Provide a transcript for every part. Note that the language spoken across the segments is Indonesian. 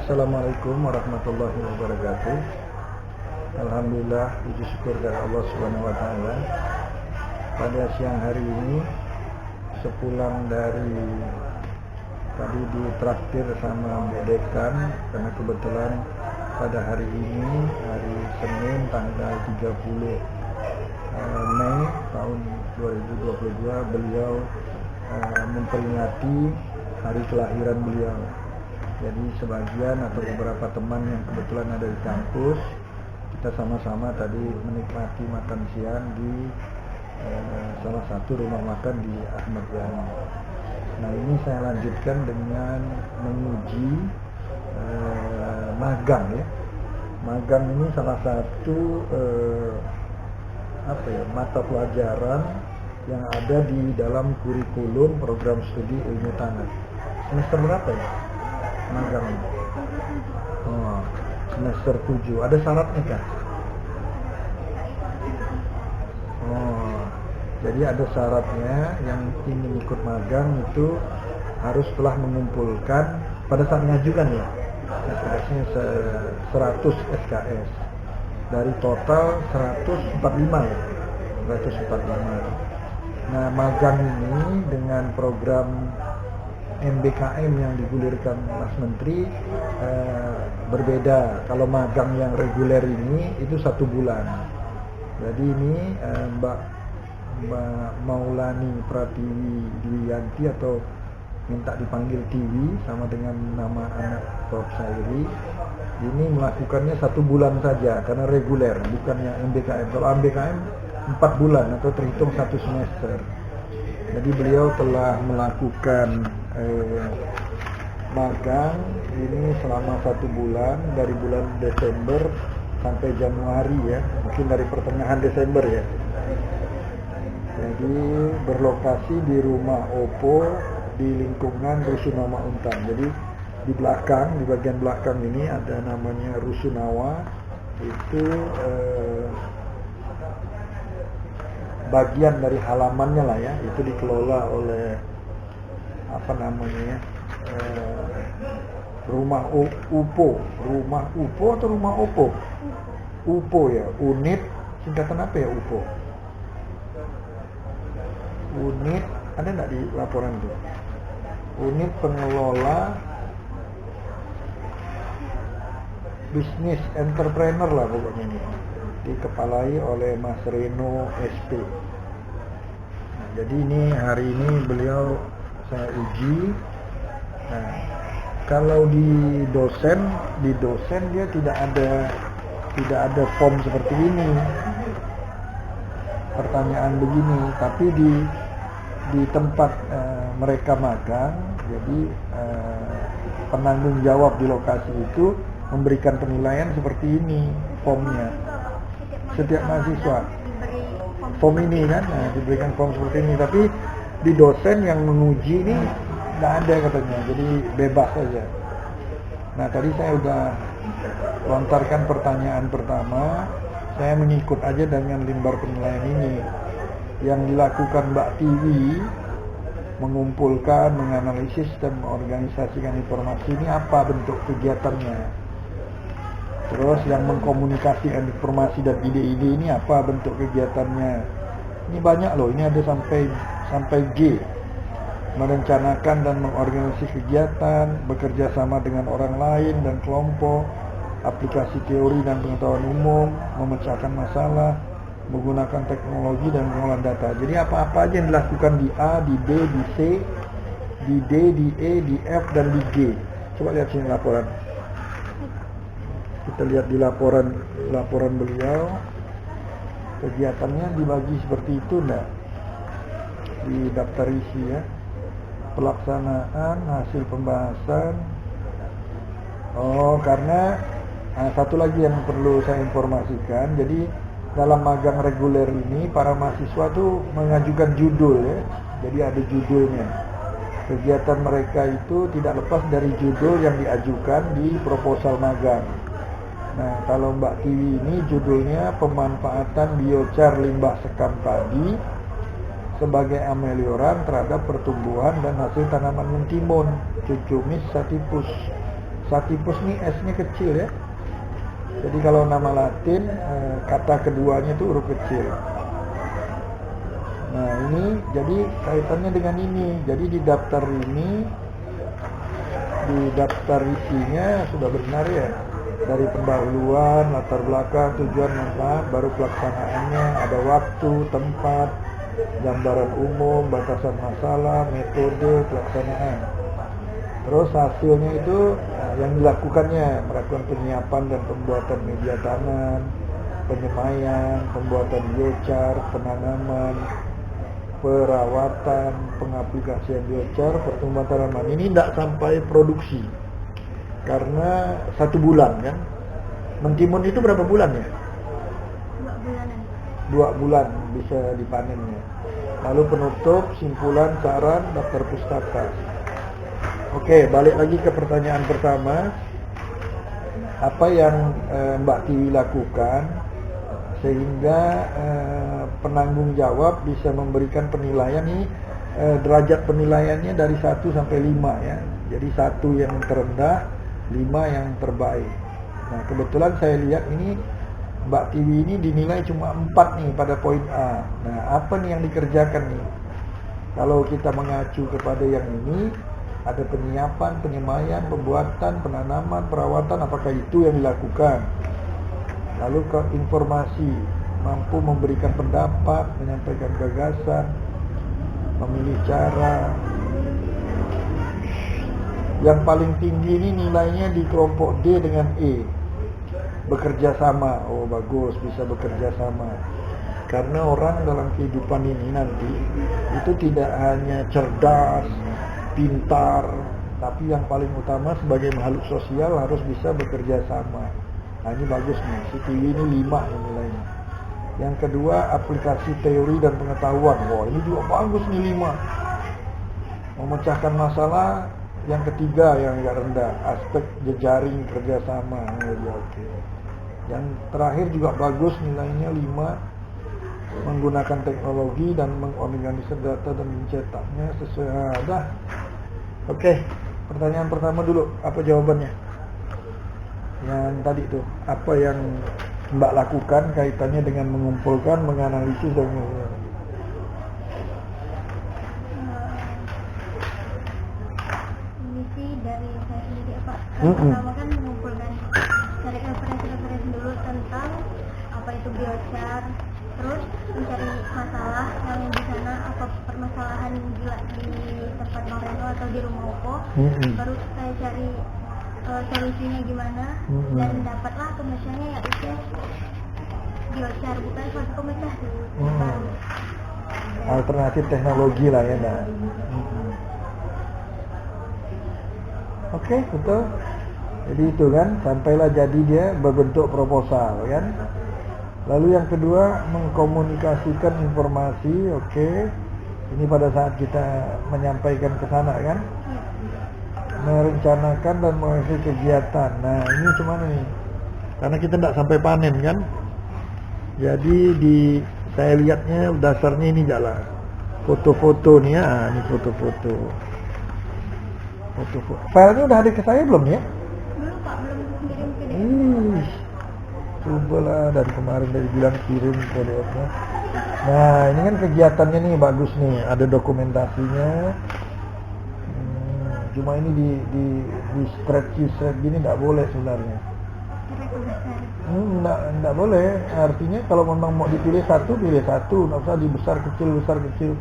Assalamualaikum warahmatullahi wabarakatuh. Alhamdulillah, puji syukur dari Allah Subhanahu wa taala. Pada siang hari ini, sepulang dari tadi ditraktir sama Bu Dekan, karena kebetulan pada hari ini, hari Senin tanggal 30 Mei tahun 2022, beliau memperingati hari kelahiran beliau. Jadi sebagian atau beberapa teman yang kebetulan ada di kampus, kita sama-sama tadi menikmati makan siang di salah satu rumah makan di Ahmad Yani. Nah, ini saya lanjutkan dengan menguji magang ya. Magang ini salah satu mata pelajaran yang ada di dalam kurikulum program studi ilmu tanah. Semester berapa ya magang? Oh, semester 7. Ada syaratnya kah? Oh, jadi ada syaratnya. Yang ingin ikut magang itu harus telah mengumpulkan pada saat mengajukan ya, SKS-nya 100 SKS dari total 145 ya, 145. Nah, magang ini dengan program MBKM yang digulirkan Mas Menteri berbeda. Kalau magang yang reguler ini itu 1 bulan. Jadi ini Mbak Maulani Pratiwi Dwiyanti atau minta dipanggil Tiwi sama dengan nama anak Prof. Sairi, ini melakukannya 1 bulan saja karena reguler, bukannya MBKM. Kalau MBKM 4 bulan atau terhitung 1 semester. Jadi beliau telah melakukan magang ini selama 1 bulan, dari bulan Desember sampai Januari ya, mungkin dari pertengahan Desember ya. Jadi berlokasi di rumah Oppo di lingkungan Rusunawa Untan. Jadi di belakang, di bagian belakang ini ada namanya Rusunawa, itu bagian dari halamannya lah ya, itu dikelola oleh rumah UPO, rumah UPO atau rumah OPO? UPO ya, unit singkatan apa ya UPO? Unit, ada nggak di laporan itu? Unit pengelola bisnis entrepreneur lah pokoknya ini, dikepalai oleh Mas Reno SP. Nah, jadi ini hari ini beliau saya uji. Nah, kalau di dosen dia tidak ada form seperti ini, pertanyaan begini, tapi di tempat mereka magang, jadi penanggung jawab di lokasi itu memberikan penilaian seperti ini formnya. Setiap mahasiswa form ini kan, diberikan form seperti ini, tapi di dosen yang menguji ini nggak ada katanya, jadi bebas saja. Nah, tadi saya udah lontarkan pertanyaan pertama, saya mengikut aja dengan lembar penilaian ini. Yang dilakukan Mbak Tiwi mengumpulkan, menganalisis dan mengorganisasikan informasi ini apa bentuk kegiatannya. Terus yang mengkomunikasikan informasi dan ide-ide ini apa bentuk kegiatannya. Ini banyak loh, ini ada sampai G. Merencanakan dan mengorganisasi kegiatan, bekerja sama dengan orang lain dan kelompok, aplikasi teori dan pengetahuan umum, memecahkan masalah, menggunakan teknologi dan pengolahan data. Jadi apa-apa aja yang dilakukan di A, di B, di C, di D, di E, di F, dan di G. Coba lihat sini laporan. Kita lihat di laporan beliau, kegiatannya dibagi seperti itu enggak? Di daftar isi ya. Pelaksanaan, hasil pembahasan. Oh, karena satu lagi yang perlu saya informasikan, jadi dalam magang reguler ini para mahasiswa tuh mengajukan judul ya. Jadi ada judulnya. Kegiatan mereka itu tidak lepas dari judul yang diajukan di proposal magang. Nah, kalau Mbak Tiwi ini judulnya pemanfaatan biochar limbah sekam padi sebagai amelioran terhadap pertumbuhan dan hasil tanaman mentimun, Cucumis sativus, Sativus nih S-nya kecil ya. Jadi kalau nama Latin kata keduanya itu huruf kecil. Nah ini jadi kaitannya dengan ini. Jadi di daftar ini, di daftar isinya sudah benar ya. Dari pendahuluan, latar belakang, tujuan, manfaat, baru pelaksanaannya, ada waktu, tempat, gambaran umum, batasan masalah, metode pelaksanaan. Terus hasilnya itu yang dilakukannya, melakukan penyiapan dan pembuatan media tanam, penyemaian, pembuatan biochar, penanaman, perawatan, pengaplikasian biochar, pertumbuhan tanaman. Ini tidak sampai produksi karena 1 bulan kan. Mentimun itu berapa bulan ya? 2 bulanan. 2 bulan bisa dipanennya. Lalu penutup, simpulan, saran, daftar pustaka. Oke, balik lagi ke pertanyaan pertama. Apa yang Mbak Tiwi lakukan sehingga penanggung jawab bisa memberikan penilaian ini, derajat penilaiannya dari 1 sampai 5 ya. Jadi 1 yang terendah, 5 yang terbaik. Nah kebetulan saya lihat ini Mbak Tiwi ini dinilai cuma 4 nih pada poin A. Nah apa nih yang dikerjakan nih? Kalau kita mengacu kepada yang ini, ada penyiapan, penyemaian, pembuatan, penanaman, perawatan, apakah itu yang dilakukan? Lalu ke informasi, mampu memberikan pendapat, menyampaikan gagasan, memilih cara. Yang paling tinggi ini nilainya di kelompok D dengan E. Bekerja sama. Oh bagus, bisa bekerja sama. Karena orang dalam kehidupan ini nanti itu tidak hanya cerdas, pintar, tapi yang paling utama sebagai makhluk sosial harus bisa bekerja sama. Nah ini bagus nih, si Tiwi ini 5 nilainya. Yang kedua, aplikasi teori dan pengetahuan. Wah ini juga bagus nih 5. Memecahkan masalah. Yang ketiga yang agak rendah, aspek jejaring kerjasama. Oke. Yang terakhir juga bagus nilainya 5. Menggunakan teknologi dan mengorganisir data dan mencetaknya sesuai ada. Oke, pertanyaan pertama dulu, apa jawabannya? Yang tadi tuh, apa yang Mbak lakukan kaitannya dengan mengumpulkan, menganalisis dan Ini sih dari saya sendiri ya Pak. Pertama kan mengumpulkan cari referensi dulu tentang apa itu biochar, terus mencari masalah yang di sana, apa permasalahan di tempat Bang Reno atau di rumah Opo. Baru saya cari solusinya gimana, dan dapatlah pemecahnya yaitu biochar, bukan suatu pemecah baru. Alternatif teknologi lah ya Mbak. Oke, betul. Jadi itu kan, sampailah jadi dia berbentuk proposal kan. Lalu yang kedua, mengkomunikasikan informasi. Oke. Ini pada saat kita menyampaikan ke sana kan. Merencanakan dan mengakhiri kegiatan. Nah ini cuman nih, karena kita tidak sampai panen kan. Jadi saya lihatnya dasarnya ini jalan foto-foto nih ya. Ini foto-foto. Filenya udah ada ke saya belum ya? Belum Pak, belum kirim ke dia. Cobalah, dari kemarin dari bilang kirim PDF-nya. Nah ini kan kegiatannya nih bagus nih, ada dokumentasinya. Cuma ini di spreadsheet gini nggak boleh sebenarnya. Nggak boleh. Artinya kalau memang mau dipilih satu, pilih satu. Nggak usah dibesar kecil.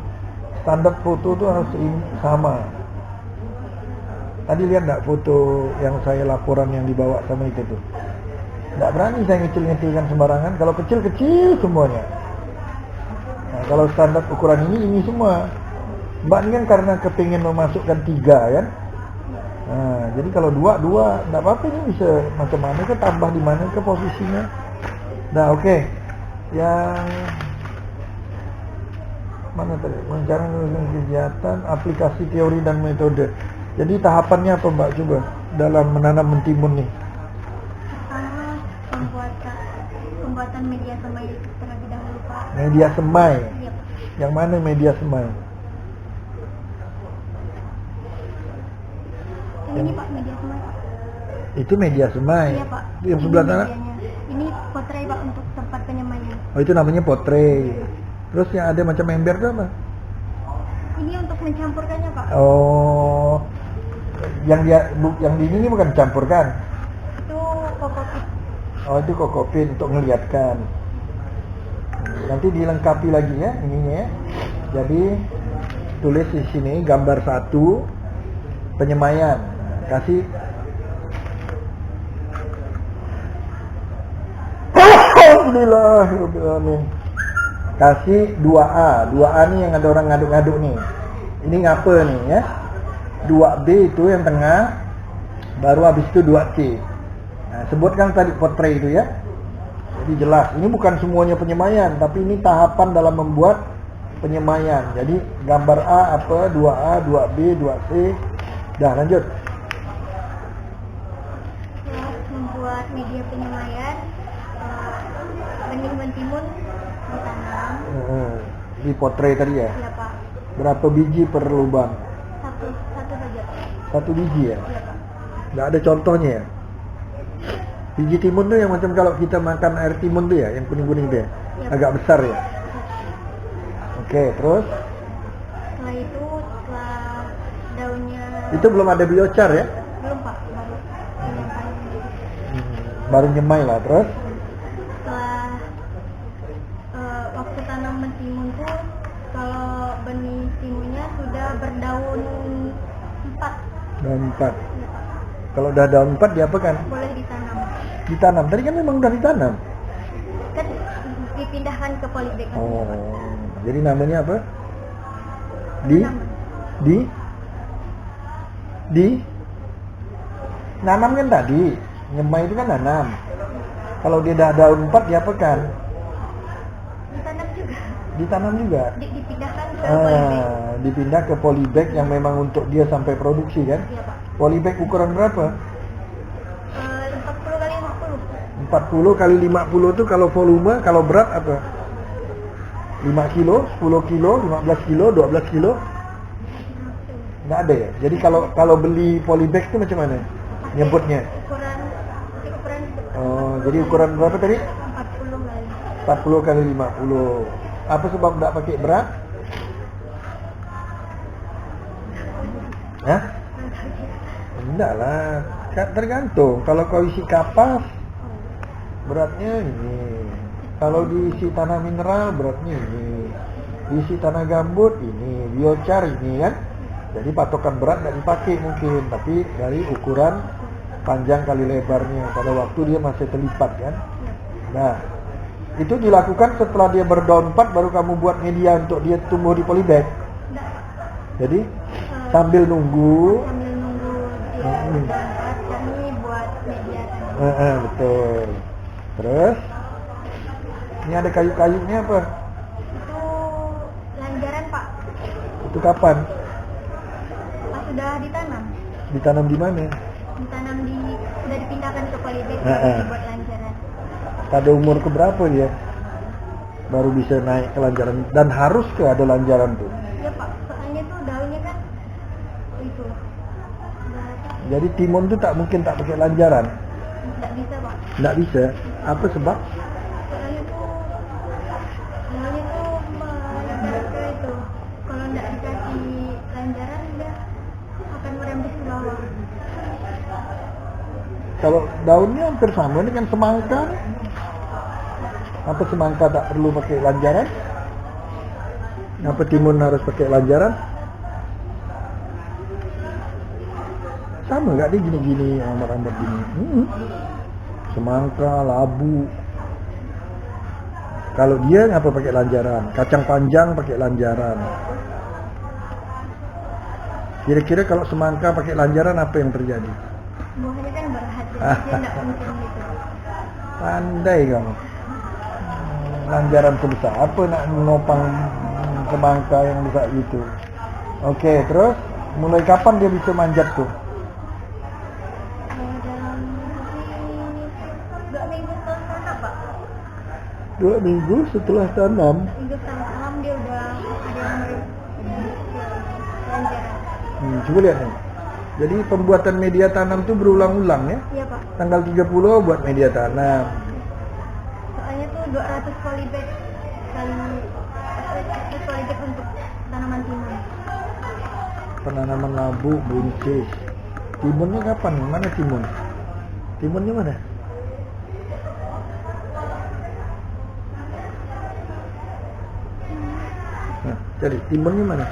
Standar foto tuh harus sama. Tadi lihat nggak foto yang saya laporan yang dibawa sama itu tuh? Nggak berani saya ngecil-ngecilkan sembarangan. Kalau kecil semuanya. Nah, kalau standar ukuran ini semua. Mbak ini kan karena kepingin memasukkan 3 kan. Nah, jadi kalau dua nggak apa-apa, ini bisa macam mana ke tambah di mana ke posisinya. Nah, oke. Yang mana tadi? Merencanakan kegiatan, aplikasi teori dan metode. Jadi tahapannya apa Mbak coba dalam menanam mentimun nih? Pertama pembuatan media semai terlebih dahulu Pak. Media semai. Iya Pak. Yang mana media semai? Ini Pak media semai Pak. Itu media semai. Iya Pak. Yang Ini sebelah sana? medianya. Ini potret Pak untuk tempat penyemaian. Oh, itu namanya potret. Terus yang ada macam ember itu apa? Ini untuk mencampurkannya Pak. Oh, yang di ini bukan campurkan. Itu kokopit. Oh, itu kokopin untuk ngeliatkan. Nanti dilengkapi lagi ya ininya ya. Jadi tulis di sini gambar 1 penyemaian. Kasih Alhamdulillah. Kasih 2A. 2A nih yang ada orang ngaduk-ngaduk nih. Ini ngapa nih ya? 2B itu yang tengah, baru habis itu 2C. Nah, sebutkan tadi potret itu ya. Jadi jelas, ini bukan semuanya penyemaian, tapi ini tahapan dalam membuat penyemaian. Jadi gambar A apa, 2A, 2B, 2C. Dah lanjut. Setelah membuat media penyemaian, benih mentimun ditanam. Di potret tadi ya. Iya Pak. Berapa biji per lubang? Satu saja. 1 biji ya. Iya Pak. Nggak ada contohnya ya. Biji timun tuh yang macam kalau kita makan air timun tuh ya, yang kuning-kuning tuh ya. Iya. Agak besar ya. Oke, terus Setelah daunnya itu belum ada biochar ya? belum Pak, baru penyampaian. Baru nyemai lah. Terus Setelah waktu tanam mentimun tuh, kalau benih timunnya sudah berdaun 4, daun 4. Kalau udah daun 4 diapakan? boleh ditanam. Ditanam. Tadi kan memang udah ditanam. Kan dipindahkan ke polybag. Oh, jadi namanya apa? Di nanam kan tadi. Nyemai itu kan nanam. Kalau dia dah daun 4 diapakan? Ditanam juga. Ditanam juga. Dipindahkan ke polybag. Dipindah ke polybag yang memang untuk dia sampai produksi kan? Iya Pak. Polybag ukuran berapa? 40 kali 50. 40 kali 50 itu kalau volume, kalau berat apa? 5 kilo, 10 kilo, 15 kilo, 12 kilo? Nggak ada ya? Jadi kalau beli polybag itu macam mana? Nyebutnya? Ukuran Oh, jadi ukuran berapa tadi? 40 kali. 40 kali 50. Apa sebab nggak pakai berat? Hah? Enggak lah, tergantung. Kalau kau isi kapas, beratnya ini. Kalau diisi tanah mineral, beratnya ini. Diisi tanah gambut, ini. Biochar, ini kan. Jadi patokan berat nggak dipakai mungkin, tapi dari ukuran panjang kali lebarnya. Pada waktu dia masih terlipat kan. Nah, itu dilakukan setelah dia berdaun 4, baru kamu buat media untuk dia tumbuh di polybag. Jadi sambil nunggu dia berangkat, kami buat media tadi. Betul. Terus ini ada kayu-kayunya apa? Itu lanjaran Pak, Itu kapan? pas sudah ditanam. Ditanam di mana? Sudah dipindahkan ke polybag, buat lanjaran. Pada umur keberapa dia baru bisa naik ke lanjaran? Dan harus ke ada lanjaran tuh? Iya Pak, soalnya tuh daunnya kan itu. Jadi timun tuh tak mungkin tak pakai lanjaran? Nggak bisa Pak. Nggak bisa. Apa sebab? Soalnya tuh mereka itu kalau nggak dikasih lanjaran dia akan merembes ke bawah. Kalau daunnya hampir sama dengan semangka. Apa semangka tak perlu pakai lanjaran? Apa timun harus pakai lanjaran? Sama nggak dia gini-gini, amat-amat gini. Semangka, labu. Kalau dia ngapa pakai lanjaran? Kacang panjang pakai lanjaran. Kira-kira kalau semangka pakai lanjaran apa yang terjadi? Buahnya kan berat, jadi dia nggak mungkin gitu. Pandai kamu. Lanjaran sebesar apa nak menopang semangka yang besar gitu. Oke, terus mulai kapan dia bisa manjat tuh? Dalam 2 minggu setelah tanam Pak. 2 minggu setelah tanam. Minggu setelah tanam dia udah ada yang lanjaran. Coba lihat nih. Jadi pembuatan media tanam itu berulang-ulang ya? Iya Pak. Tanggal 30 buat media tanam. Soalnya tuh 200 polybag untuk tanaman timun. Penanaman labu, buncis. Timunnya kapan nih? Mana timun? Timunnya mana? Nah, jadi timunnya mana?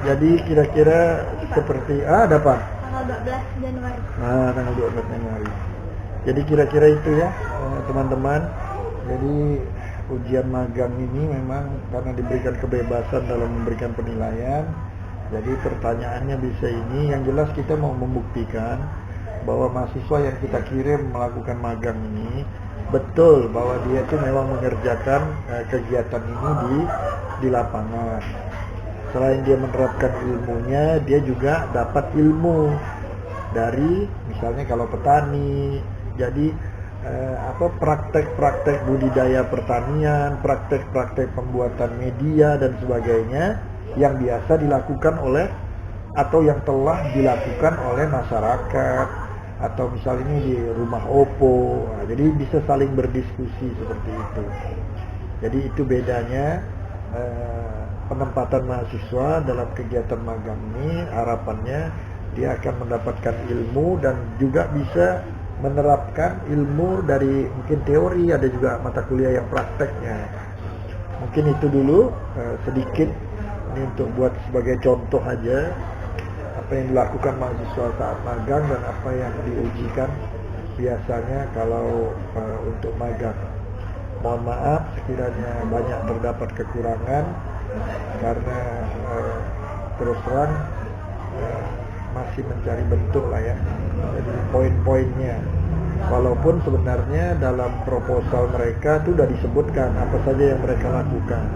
Jadi kira-kira seperti ada apa? Tanggal 12 Januari. Nah, tanggal 12 Januari. Jadi kira-kira itu ya, teman-teman. Jadi ujian magang ini memang karena diberikan kebebasan dalam memberikan penilaian. Jadi pertanyaannya bisa ini, yang jelas kita mau membuktikan bahwa mahasiswa yang kita kirim melakukan magang ini betul bahwa dia itu memang mengerjakan kegiatan ini di lapangan. Selain dia menerapkan ilmunya, dia juga dapat ilmu dari misalnya kalau petani. Jadi praktek-praktek budidaya pertanian, praktek-praktek pembuatan media dan sebagainya yang biasa dilakukan oleh atau yang telah dilakukan oleh masyarakat atau misalnya ini di rumah OPO. Nah, jadi bisa saling berdiskusi seperti itu. Jadi itu bedanya penempatan mahasiswa dalam kegiatan magang ini. Harapannya dia akan mendapatkan ilmu dan juga bisa menerapkan ilmu dari mungkin teori, ada juga mata kuliah yang prakteknya. Mungkin itu dulu sedikit ini untuk buat sebagai contoh aja apa yang dilakukan mahasiswa saat magang dan apa yang diujikan biasanya kalau untuk magang. Mohon maaf sekiranya banyak terdapat kekurangan karena terus terang masih mencari bentuk lah ya. Jadi poin-poinnya, walaupun sebenarnya dalam proposal mereka itu sudah disebutkan apa saja yang mereka lakukan.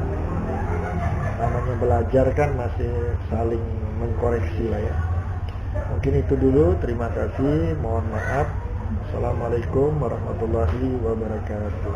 Namanya belajar kan masih saling mengkoreksi lah ya. Mungkin itu dulu, terima kasih, mohon maaf. Assalamualaikum warahmatullahi wabarakatuh.